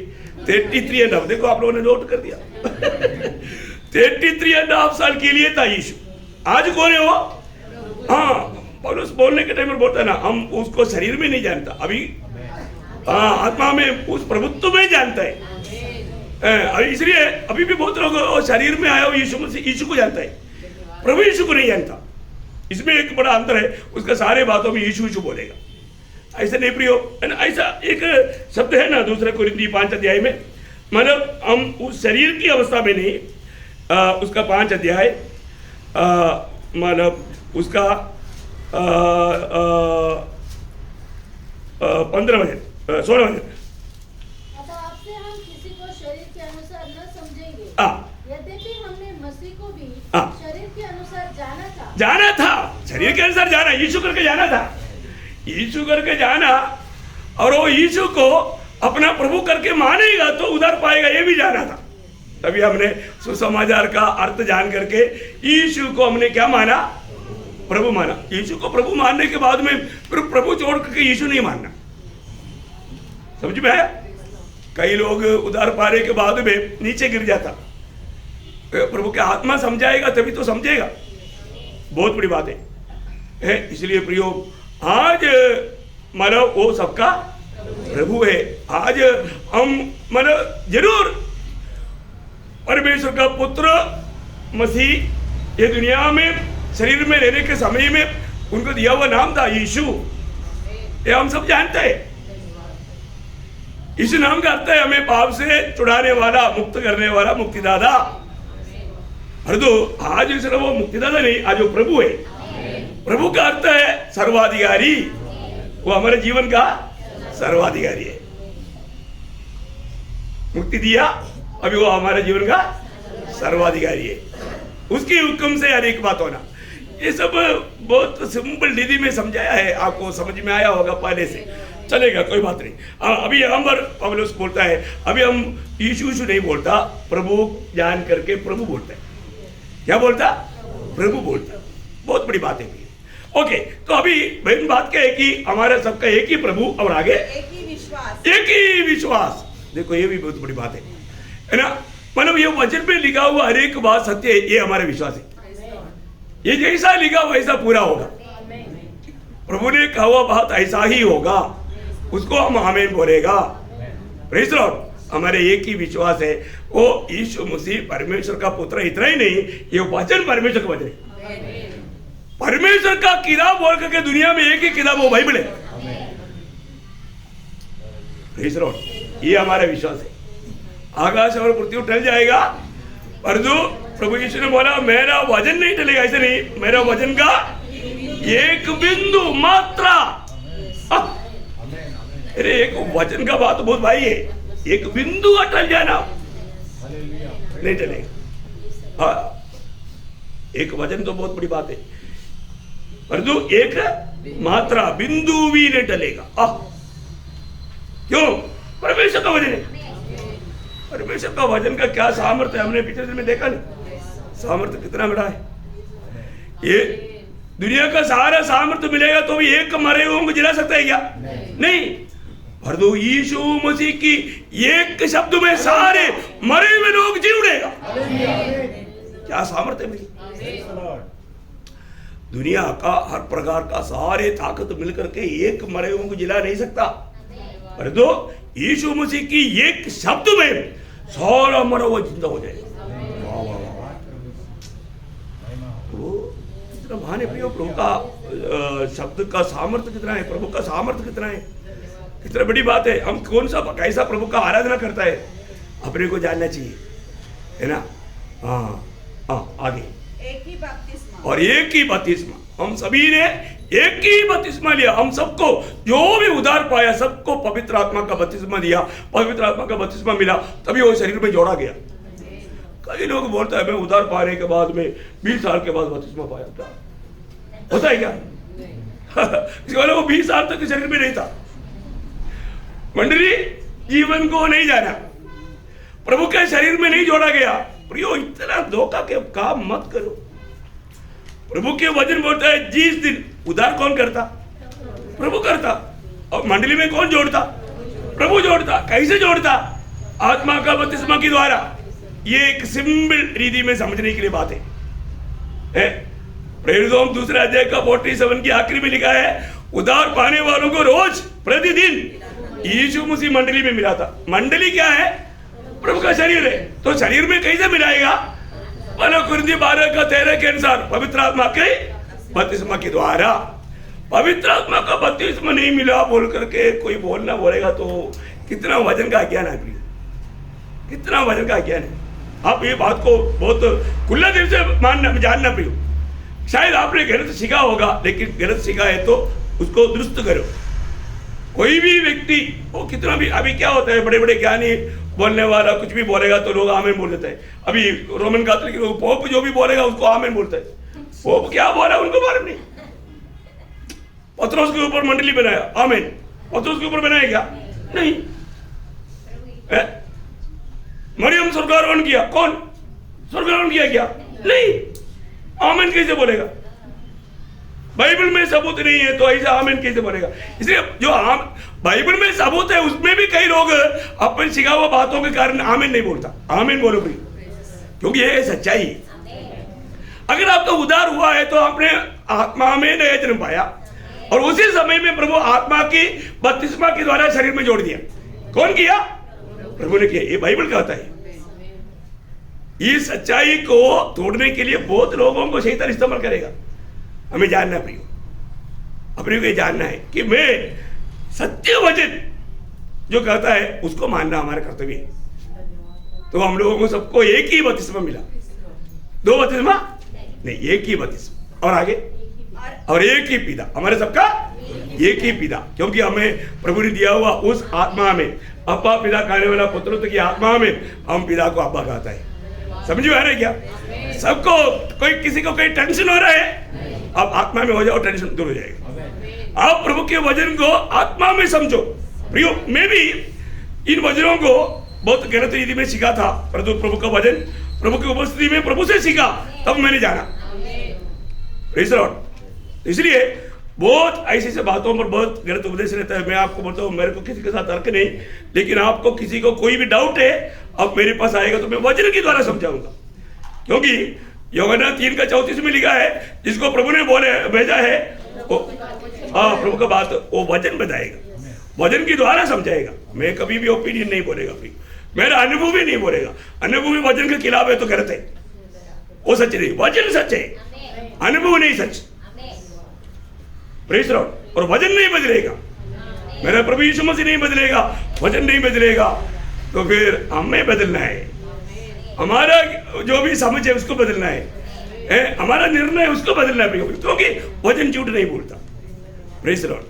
33.5। देखो आप लोगों ने नोट कर दिया 33.5 साल के लिए था यीशु। आज कौन है वो? हाँ, पौलुस बोलने के टाइम में बोलता है ना, हम उसको शरीर में नहीं जानता अभी, हाँ आत्मा में उस प्रभुत्व में जानता है। इसलिए अभी भी बहुत लोग शरीर में आया हुआ यीशु को जानता है, प्रभु यीशु को नहीं जानता। इसमें एक बड़ा अंतर है। उसका सारे बातों में यीशु यीशु बोलेगा, ऐसा नहीं प्रियो। ऐसा एक शब्द है ना 2 कोरिन्थी 5 अध्याय में, मतलब हम उस शरीर की अवस्था में नहीं, उसका 5 अध्याय मतलब उसका 15 वचन 16 वचन। अतः आपसे हम किसी को शरीर के अनुसार न समझेंगे, यद्यपि हमने मसीह को भी शरीर के अनुसार जाना था। शरीर के अनुसार जाना, यीशु करके जाना था, यीशु करके जाना। और वो यीशु को अपना प्रभु करके मानेगा तो उधार पाएगा, ये भी जाना था। तभी हमने सुसमाचार का अर्थ जान करके यीशु को हमने क्या माना? प्रभु माना। यीशु को प्रभु मानने के बाद में फिर प्रभु छोड़ करके यीशु नहीं मानना। समझ में आया? कई लोग उधार पाने के बाद में नीचे गिर जाता, प्रभु के आत्मा समझाएगा तभी तो समझेगा। बहुत बड़ी बात है। इसलिए प्रियो आज मानो वो सबका प्रभु है। आज हम मानो जरूर परमेश्वर का पुत्र मसीह ये दुनिया में शरीर में रहने के समय में उनको दिया हुआ नाम था यीशु, ये हम सब जानते हैं। इस नाम का अर्थ है हमें पाप से छुड़ाने वाला, मुक्त करने वाला, मुक्तिदाता। तो आज सिर्फ वो मुक्तिदाता नहीं, आज वो प्रभु है। प्रभु का अर्थ है सर्वाधिकारी, वो हमारे जीवन का सर्वाधिकारी है। मुक्ति दिया, अभी वो हमारे जीवन का सर्वाधिकारी है। उसके हुक्म से हर एक बात होना। ये सब बहुत सिंपल दीदी में समझाया है, आपको समझ में आया होगा पहले से, चलेगा कोई बात नहीं। अभी हम पौलुस बोलता है, अभी हम यीशु यीशु नहीं बोलता, प्रभु जान करके प्रभु बोलता है। क्या बोलता? प्रभु बोलता। बहुत बड़ी बात है। ओके, तो अभी मेन बात क्या है कि हमारा सबका एक ही प्रभु और आगे एक ही विश्वास। एक ही विश्वास। देखो ये भी बहुत बड़ी बात है ना। मतलब ये वचन में लिखा हुआ हर एक बात सत्य है, ये हमारा विश्वास है। ये जैसा लिखा वैसा पूरा होगा। प्रभु ने कहा हुआ बात ऐसा ही होगा, उसको हम आमीन बोलेगा। Praise Lord. हमारे एक ही विश्वास है, वो यीशु मसीह परमेश्वर का पुत्र। इतना ही नहीं, ये वचन परमेश्वर का वचन है। परमेश्वर का किताब बोल करके दुनिया में एक ही किताब, वो बाइबल है। Praise Lord. ये हमारा विश्वास है। आकाश और पृथ्वी टल जाएगा, परंतु प्रभु यीशु ने बोला मेरा वजन नहीं टलेगा, ऐसे नहीं, मेरा वजन का एक बिंदु मात्रा। अरे एक वजन का बात तो बहुत भाई है, एक बिंदु का टल जाना नहीं टलेगा। हाँ, एक वजन तो बहुत बड़ी बात है, परंतु एक मात्रा बिंदु भी नहीं टलेगा। क्यों? परमेश्वर का वजन है। परमेश्वर का वजन का क्या सामर्थ्य है, हमने पिछले दिन में देखा नहीं, सामर्थ्य कितना बड़ा है। ये दुनिया का सारा सामर्थ्य मिलेगा तो भी एक मरे हुए को जिला सकता है क्या? नहीं। परंतु यीशु मसीह की एक शब्द में सारे मरे हुए लोग जी उड़ेगा। क्या सामर्थ्य मिली? दुनिया का हर प्रकार का सारे ताकत मिलकर के एक मरे हुए को जिला नहीं सकता, परंतु यीशु मसीह की एक शब्द में सारा मरा हुआ जिंदा हो जाएगा। कितना महान है प्रियो, प्रभु का शब्द का सामर्थ्य कितना है, प्रभु का सामर्थ्य कितना है, कितना बड़ी बात है। हम कौन सा कैसा प्रभु का आराधना करता है अपने को जानना चाहिए, है ना। हाँ, आगे एक ही बपतिस्मा और एक ही बपतिस्मा, हम सभी ने एक ही बपतिस्मा लिया। हम सबको जो भी उद्धार पाया सबको पवित्र आत्मा का बपतिस्मा दिया, पवित्र आत्मा का बपतिस्मा मिला, तभी वो शरीर में जोड़ा गया। कई लोग बोलता है मैं उद्धार पाने के बाद में 20 साल के बाद बपतिस्मा पाया, क्या होता है क्या? इसके वाले वो 20 साल तक शरीर में नहीं था। मंडली जीवन को नहीं जाना, प्रभु के शरीर में नहीं जोड़ा गया। प्रियो, इतना धोखा के काम मत करो। प्रभु के वचन बोलता है जिस दिन उद्धार कौन करता? प्रभु करता। और मंडली में कौन जोड़ता? प्रभु जोड़ता। कैसे जोड़ता? आत्मा का बपतिस्मा के द्वारा। ये एक सिंपल रीति में समझने के लिए बात है। प्रेरितों 2 अध्याय का 47 की आखिरी में लिखा है उद्धार पाने वालों को रोज प्रतिदिन यीशु मसीह मंडली में मिला था। मंडली क्या है? प्रभु का शरीर है। तो शरीर में कैसे मिलाएगा? 1 कुरिन्थियों 12 का 13 के अनुसार पवित्र आत्मा के बपतिस्मा के द्वारा। पवित्र आत्मा का बपतिस्मा नहीं मिला बोल करके कोई बोलना बोलेगा तो कितना वजन का ज्ञान है, कितना वजन का ज्ञान है। आप ये बात को बहुत खुला दिल से मानना जानना प्रियो। शायद आपने गलत सीखा होगा, लेकिन गलत सीखा है तो उसको दुरुस्त करो। कोई भी व्यक्ति वो कितना भी, अभी क्या होता है बड़े बड़े ज्ञानी बोलने वाला कुछ भी बोलेगा तो लोग आमीन बोल देते हैं। अभी रोमन कैथोलिक लोग पोप जो भी बोलेगा उसको आमीन बोलते हैं। पोप क्या बोला उनको मालूम नहीं। पत्रोस के ऊपर मंडली बनाया, आमीन। पत्रोस के ऊपर बनाया क्या? नहीं। मरियम स्वर्गारोहण किया, कौन स्वर्गारोहण किया क्या? नहीं। आमीन कैसे बोलेगा? बाइबल में सबूत नहीं है तो ऐसा आमीन कैसे बोलेगा? इसलिए जो बाइबल में सबूत है उसमें भी कई लोग अपने सिखा हुआ बातों के कारण आमीन नहीं बोलता। आमीन बोलो भाई, क्योंकि ये सच्चाई है। अगर आपका उद्धार हुआ है तो आपने आत्मा में नया जन्म पाया और उसी समय में प्रभु आत्मा की बपतिस्मा के द्वारा शरीर में जोड़ दिया। कौन किया? प्रभु ने किया। ये बाइबल कहता है। इस सच्चाई को तोड़ने के लिए बहुत लोगों को शैतान इस्तेमाल करेगा। हमें जानना प्रियो, अपने को जानना है कि मैं सत्य वचन जो कहता है उसको मानना हमारा कर्तव्य है। तो हम लोगों को सबको एक ही बपतिस्मा मिला, 2 बपतिस्मा नहीं, एक ही बपतिस्मा। और आगे और एक ही पिता, हमारे सबका एक ही पिता, क्योंकि हमें प्रभु ने दिया हुआ उस आत्मा में, अब्बा पिता कहने वाला पुत्र की आत्मा में हम पिता को अब्बा कहता है। समझ में आ रहा है क्या? सबको कोई किसी को कोई टेंशन हो रहा है, अब आत्मा में हो जाओ, टेंशन दूर हो जाएगा। आप प्रभु के वचन को आत्मा में समझो। प्रियो, मैं भी इन वचनों को बहुत गलत रीति में सीखा था, परंतु प्रभु का वचन प्रभु की उपस्थिति में प्रभु से सीखा, तब मैंने जाना। Praise the Lord. इसलिए बहुत ऐसी बातों पर बहुत गलत उपदेश रहता है। मैं आपको बोलता हूँ, मेरे को किसी के साथ तर्क नहीं, लेकिन आपको किसी को कोई भी डाउट है, अब मेरे पास आएगा तो मैं वचन के द्वारा समझाऊंगा। क्योंकि यूहन्ना 3 का 34 में लिखा है, जिसको प्रभु ने बोले भेजा है प्रभु का बात वो वचन बताएगा, वचन के द्वारा समझाएगा। मैं कभी भी ओपिनियन नहीं बोलेगा, मेरा अनुभव भी नहीं बोलेगा। अनुभव भी वचन के खिलाफ है तो गलत है, वो सच नहीं। वचन सच है, अनुभव नहीं सच। Praise the Lord. और वचन नहीं बदलेगा, मेरा प्रभु यीशु मसीह नहीं बदलेगा, वचन नहीं बदलेगा, तो फिर हमें बदलना है। हमारा जो भी समझ है उसको बदलना है, हमारा निर्णय उसको बदलना है प्रियो, क्योंकि वचन झूठ नहीं बोलता। Praise the Lord.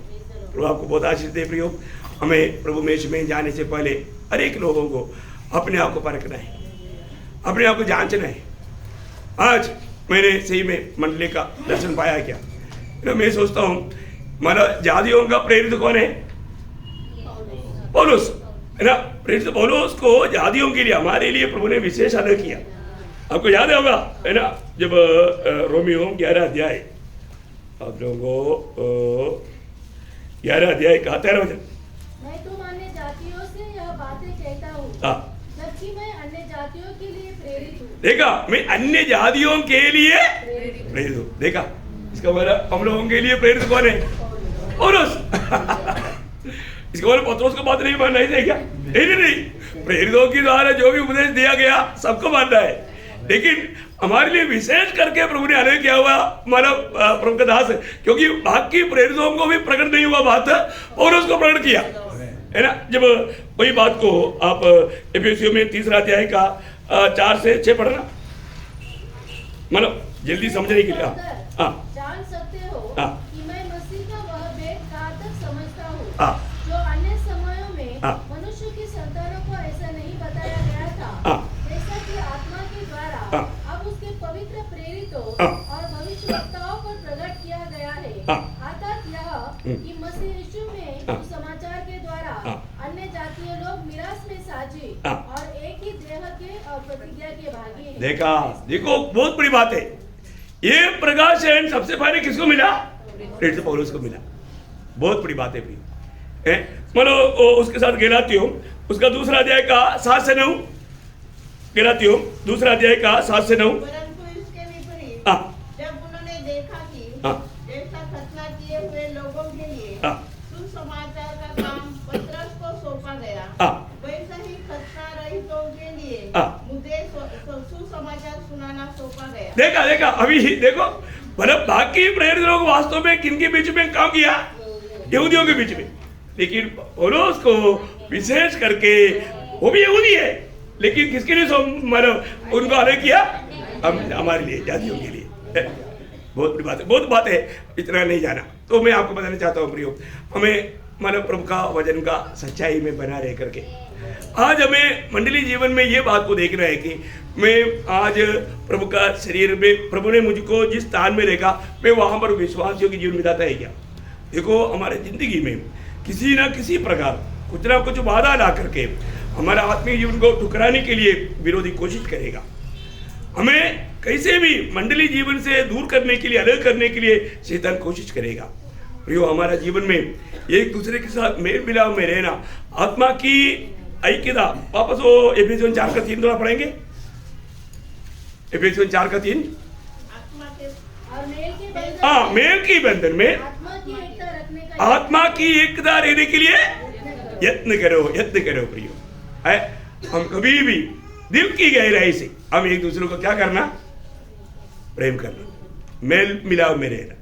प्रभु आपको बहुत आशीष दे प्रियो। हमें प्रभु मेष में जाने से पहले हर एक लोगों को अपने आप को परखना है, अपने आप को जांचना है। आज मैंने सही में मंडली का दर्शन पाया क्या? मैं सोचता हूँ माना जादियों का प्रेरित कौन है? पौलुस, है ना। प्रेरित पौलुस को जादियों के लिए, हमारे लिए प्रभु ने विशेष अलग किया। आपको याद होगा, है ना, जब रोमियो 11 अध्याय, आप लोगों को 11 अध्याय का 13 वचन, मैं तुम अन्य जातियों से यह बातें कहता हूँ जबकि मैं अन्य जातियों के लिए प्रेरित हूँ। देखा, मैं अन्य जातियों के लिए प्रेरित हूँ। देखा, इसका मतलब हम लोगों के लिए प्रेरित कौन है? पौलुस। इसका मतलब पत्रोस को बात नहीं मानना है क्या? नहीं, प्रेरितों के द्वारा जो भी उपदेश दिया गया सबको मानना है, लेकिन हमारे लिए विशेष करके प्रभु ने अलग किया हुआ हमारा प्रभु का दास, क्योंकि बाकी प्रेरितों को भी प्रकट नहीं हुआ बात पौलुस को प्रकट किया, है ना। जब वही बात को आप एफेसियों में 3 अध्याय का 4 से 6 पढ़ना, मतलब जल्दी समझने के लिए। जान सकते हो कि मैं मसीह का वह भेद कहाँ तक समझता हूँ जो अन्य समयों में मनुष्य की संतानों को ऐसा नहीं बताया गया था, जैसा कि आत्मा के द्वारा अब उसके पवित्र प्रेरितों और भविष्यवक्ताओं पर प्रकट किया गया है। अर्थात यह कि मसीह यीशु में सुसमाचार के द्वारा अन्य जातीय लोग मिरास में साझी और एक ही देह के और प्रतिज्ञा के भागी हैं। देखा, देखो बहुत बड़ी बात है। ये प्रकाश है सबसे पहले किसको मिला? प्रेरित पौलुस को मिला। बहुत बड़ी बात है भाई। मानो उसके साथ गलातियों उसका 2 अध्याय का 7 से 9, गलातियों 2 अध्याय का 7 से 9। परंतु इसके विपरीत जब उन्होंने देखा कि जैसा खतना किए हुए लोगों के लिए सुसमाचार का काम पतरस को सौंपा गया, वैसा ही खतना रहितों के लिए मुझे सुसमाचार सुनाना सौंपा गया। देखा, देखा, अभी देखो, मतलब बाकी प्रेरित लोग वास्तव में किनके बीच में काम किया? यहूदियों के बीच में, लेकिन पौलुस को विशेष करके, वो भी यहूदी है, लेकिन किसके लिए मतलब उनको अलग किया? हमारे लिए, जातियों के लिए। बहुत बड़ी बात है, बहुत बात है, इतना नहीं जाना। तो मैं आपको बताना चाहता हूँ प्रियो, हमें मतलब प्रभु का वचन का सच्चाई में बना रह करके आज हमें मंडली जीवन में ये बात को देखना है कि मैं आज प्रभु का शरीर में, प्रभु ने मुझको जिस स्थान में देखा, मैं वहाँ पर विश्वासियों की जीवन बिताता है क्या? देखो, हमारे जिंदगी में किसी ना किसी प्रकार कुछ ना कुछ बाधा ला करके हमारा आत्मीय जीवन को ठुकराने के लिए विरोधी कोशिश करेगा। हमें कैसे भी मंडली जीवन से दूर करने के लिए, अलग करने के लिए शैतान कोशिश करेगा। प्रियो, हमारा जीवन में एक दूसरे के साथ मेल मिलाप में रहना, आत्मा की ऐक्यता, वापस वो एफेसियों 4 का 3 थोड़ा पढ़ेंगे। एफेसियों 4 का 3। मेल की बंधन में आत्मा की एकता रहने के लिए यत्न करो, यत्न करो प्रियो। है, हम कभी भी दिल की गहराई से हम एक दूसरे को क्या करना? प्रेम करना, मेल मिलाप में रहना।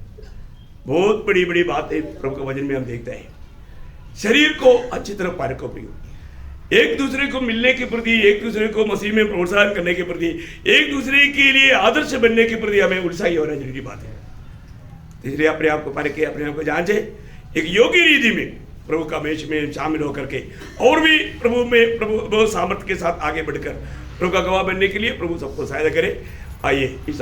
बहुत बड़ी बड़ी बात है प्रभु के वचन में हम देखते हैं। शरीर को अच्छी तरह पारखो प्रियो, एक दूसरे को मिलने के प्रति, एक दूसरे को मसीह में प्रोत्साहन करने के प्रति, एक दूसरे के लिए आदर्श बनने के प्रति हमें उत्साही होना जरूरी बात है। इसलिए अपने आप को परखे, अपने आप को जांचे, एक योग्य रीति में प्रभु का मेष में शामिल होकर के और भी प्रभु में, प्रभु बहुत सामर्थ्य के साथ आगे बढ़कर प्रभु का गवाह बनने के लिए प्रभु सबको सहायता करे। आइए इस